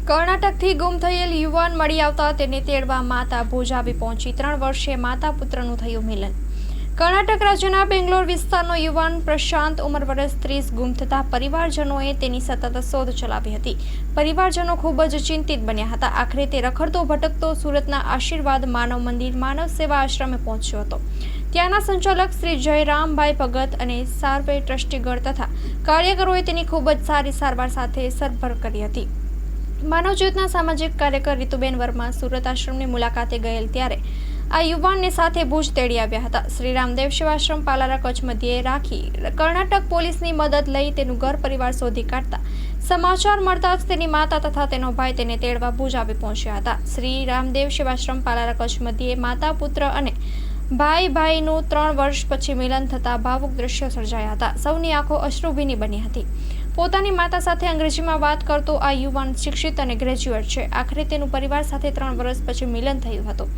કર્ણાટકથી ગુમ થયેલ યુવાન મળી આવતા તેને તેડવા માતા ભુજ આવી પહોંચી 3 વર્ષીય માતા પુત્રનું થયું મિલન। કર્ણાટક રાજ્યના બેંગ્લોર વિસ્તારનો યુવાન પ્રશાંત ઉંમર વર્ષ 30 ગુમ થતા પરિવારજનોએ તેની સતત શોધ ચલાવી હતી। પરિવારજનો ખૂબ જ ચિંતિત બન્યા હતા। આખરે તે રખડતો ભટકતો સુરતના આશીર્વાદ માનવ મંદિર માનવ સેવા આશ્રમે પહોંચ્યો હતો। ત્યાંના સંચાલક શ્રી જયરામભાઈ ભગત અને સાર્વે ટ્રસ્ટીગણ તથા કાર્યકરોએ તેની ખૂબ જ સારી સારવાર સાથે સરભર કરી હતી। માનવ જ્યોતના સામાજિક કાર્યકર રીતુબેન વર્મા સુરત આશ્રમની મુલાકાતે ગયેલ ત્યારે આ યુવાનને સાથે ભુજ તેડી આવ્યા હતા। શ્રી રામદેવ સેવાશ્રમ પાલારા કચ્છ મધ્યે રાખી કર્ણાટક પોલીસની મદદ લઈ તેનું ઘર પરિવાર શોધી કાઢતા સમાચાર મળતા જ તેની માતા તથા તેનો ભાઈ તેને તેડવા ભુજ આવી પહોંચ્યા હતા। શ્રી રામદેવ સેવાશ્રમ પાલારા કચ્છ મધ્યે માતા પુત્ર અને ભાઈનું 3 વર્ષ પછી મિલન થતા ભાવુક દ્રશ્યો સર્જાયા હતા। સૌની આંખો અશ્રુભીની બની હતી। પોતાની માતા સાથે અંગ્રેજીમાં વાત કરતો આ યુવાન શિક્ષિત અને ગ્રેજ્યુએટ છે। આખરે તેનું પરિવાર સાથે 3 વર્ષ પછી મિલન થયું હતું।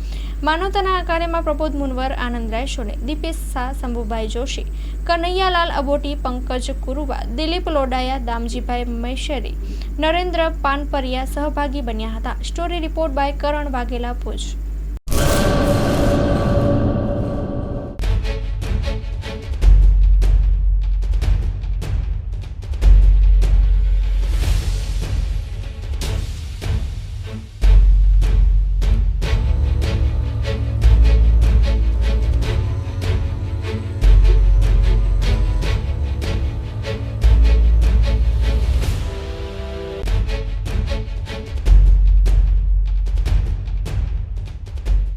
માનવતાના આ કાર્યમાં પ્રબોધ મુનવર, આનંદ રાયસોને, દીપેશ શાહ, શંભુભાઈ જોશી, કનૈયાલાલ અબોટી, પંકજ કુરુવા, દિલીપ લોડાયા, દામજીભાઈ મૈશેરી, નરેન્દ્ર પાનપરિયા સહભાગી બન્યા હતા। Story report by Karan Vaghela, Bhuj.